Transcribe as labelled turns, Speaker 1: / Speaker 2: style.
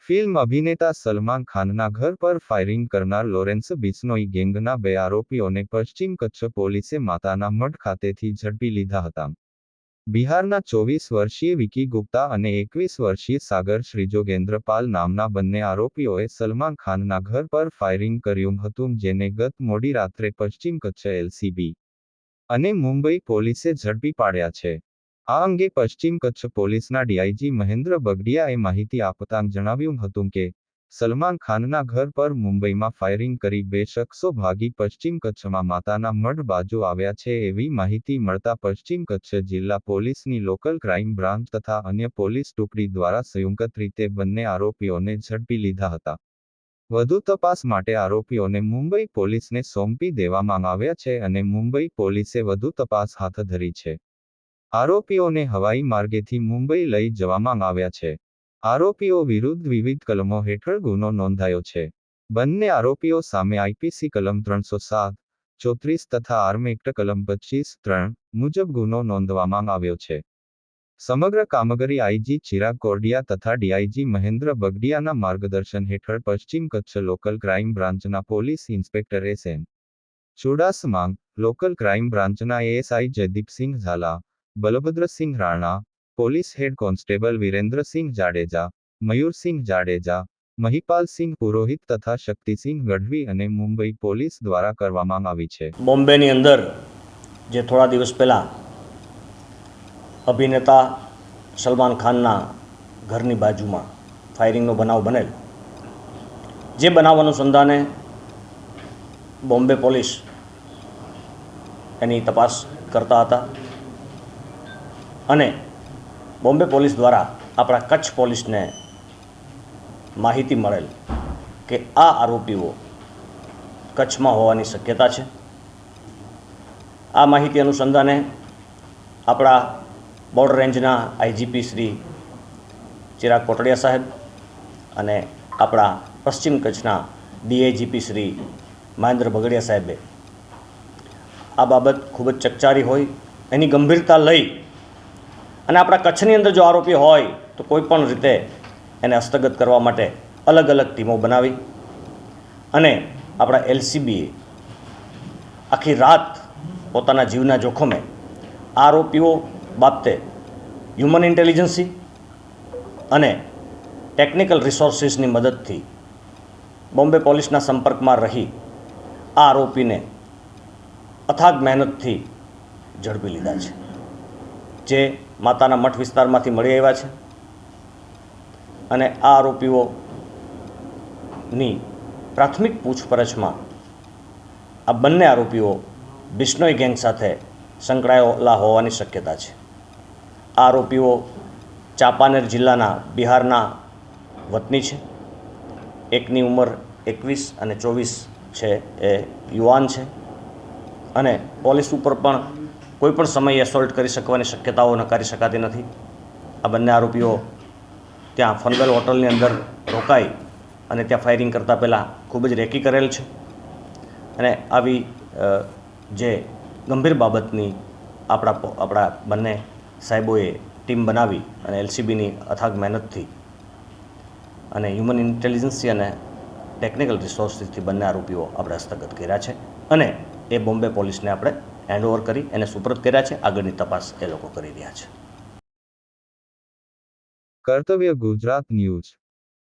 Speaker 1: Film અભિનેતા સલમાન ખાનના ઘર પર ફાયરિંગ કરનાર લોરેન્સ બિશ્નોઈ ગેંગના 2 આરોપીઓને પશ્ચિમ કચ્છ પોલીસે માતાના મઢ ખાતેથી ઝડપી લીધા હતા. બિહારના 24 વર્ષીય વિકી ગુપ્તા અને 21 વર્ષીય સાગર શ્રીજોગેન્દ્રપાલ નામના બંને આરોપીઓએ સલમાન ખાનના ઘર પર ફાયરિંગ કર્યું હતું, જેને ગત મોડી રાત્રે પશ્ચિમ કચ્છ એલસીબી અને મુંબઈ પોલીસે ઝડપી પાડ્યા છે. આ અંગે પશ્ચિમ કચ્છ પોલીસના ડીઆઈજી મહેન્દ્ર બગડિયાએ માહિતી આપતાં જણાવ્યું હતું કે સલમાન ખાનના ઘર પર મુંબઈમાં ફાયરિંગ કરી 2 શખ્સો ભાગી પશ્ચિમ કચ્છમાં માતાના મઢ બાજુ આવ્યા છે. એવી માહિતી મળતા પશ્ચિમ કચ્છ જિલ્લા પોલીસની લોકલ ક્રાઇમ બ્રાન્ચ તથા અન્ય પોલીસ ટુકડી દ્વારા સંયુક્ત રીતે બંને આરોપીઓને ઝડપી લીધા હતા. વધુ તપાસ માટે આરોપીઓને મુંબઈ પોલીસને સોંપી દેવામાં આવ્યા છે અને મુંબઈ પોલીસે વધુ તપાસ હાથ ધરી છે. આરોપીઓને હવાઈ માર્ગેથી મુંબઈ લઈ જવામાં આવ્યા છે. આરોપીઓ વિરુદ્ધ વિવિધ કલમો હેઠળ ગુનો નોંધાયો છે. બંને આરોપીઓ સામે આઈપીસી કલમ 307, 34 તથા આર્મ એક્ટ કલમ 25(3) મુજબ ગુનો નોંધવામાં આવ્યો છે. સમગ્ર કામગીરી આઈજી ચિરાગ કોરડિયા તથા ડીઆઈજી મહેન્દ્ર બગડિયાના માર્ગદર્શન હેઠળ પશ્ચિમ કચ્છ લોકલ ક્રાઇમ બ્રાન્ચના police inspector S N. Chudasama, local crime બ્રાન્ચના ASI Jaydeepsinh Zala, Balbhadrasinh Rana, police head constable Virendrasinh Jadeja, Mayursinh Jadeja, Mahipalsinh Purohit તથા શક્તિસિંહ ગઢવી અને મુંબઈ પોલીસ દ્વારા કરવામાં આવી છે.
Speaker 2: બોમ્બેની અંદર જે થોડા દિવસ પહેલાં અભિનેતા સલમાન ખાનના ઘરની બાજુમાં ફાયરિંગનો બનાવ બનેલ, જે બનાવ અનુસંધાને બોમ્બે પોલીસ એની તપાસ કરતા હતા અને બોમ્બે પોલીસ દ્વારા આપણા કચ્છ પોલીસને માહિતી મળેલ કે આ આરોપીઓ કચ્છમાં હોવાની શક્યતા છે. આ માહિતી અનુસંધાને આપણા બોર્ડર રેન્જના આઈજીપી શ્રી ચિરાગ કોટડિયા સાહેબ અને આપણા પશ્ચિમ કચ્છના ડીઆઈજીપી શ્રી મહેન્દ્ર બગડિયા સાહેબે આ બાબત ખૂબ જ ચકચારી હોય એની ગંભીરતા લઈ અને આપણા કચ્છની અંદર જો આરોપી હોય તો કોઈ પણ રીતે એને હસ્તગત કરવા માટે અલગ અલગ ટીમો બનાવી અને આપણા એલસીબીએ આખી રાત પોતાના જીવના જોખમે આરોપીઓ બાબતે હ્યુમન ઇન્ટેલિજન્સી અને ટેકનિકલ રિસોર્સિસની મદદથી બોમ્બે પોલીસના સંપર્કમાં રહી આ આરોપીને અથાગ મહેનતથી ઝડપી લીધા છે, જે માતાના મઠ વિસ્તારમાંથી મળી આવ્યા છે. અને આ આરોપીઓની પ્રાથમિક પૂછપરછમાં આ બંને આરોપીઓ બિશ્નોઈ ગેંગ સાથે સંકળાયેલા હોવાની શક્યતા છે. આ આરોપીઓ ચાંપાનેર જિલ્લાના બિહારના વતની છે. એકની ઉંમર 21 અને 24 છે, એ યુવાન છે અને પોલીસ ઉપર પણ કોઈ પણ સમયે એસોલ્ટ કરી શકવાની શક્યતાઓ નકારી શકાતી નથી. આ બંને આરોપીઓ ત્યાં ફનવેલ હોટલની અંદર રોકાઈ અને ત્યાં ફાયરિંગ કરતાં પહેલાં ખૂબ જ રેકી કરેલ છે અને આવી જે ગંભીર બાબતની આપણા બંને સાહેબોએ ટીમ બનાવી અને એલસીબીની અથાગ મહેનતથી અને હ્યુમન ઇન્ટેલિજન્સી અને ટેકનિકલ રિસોર્સિસથી બંને આરોપીઓ આપણે હસ્તગત કર્યા છે અને એ બોમ્બે પોલીસને આપણે હેન્ડઓવર કરી એને સુપરત કર્યા છે. આગળની તપાસ એ લોકો કરી રહ્યા છે.
Speaker 1: કર્તવ્ય ગુજરાત ન્યૂઝ.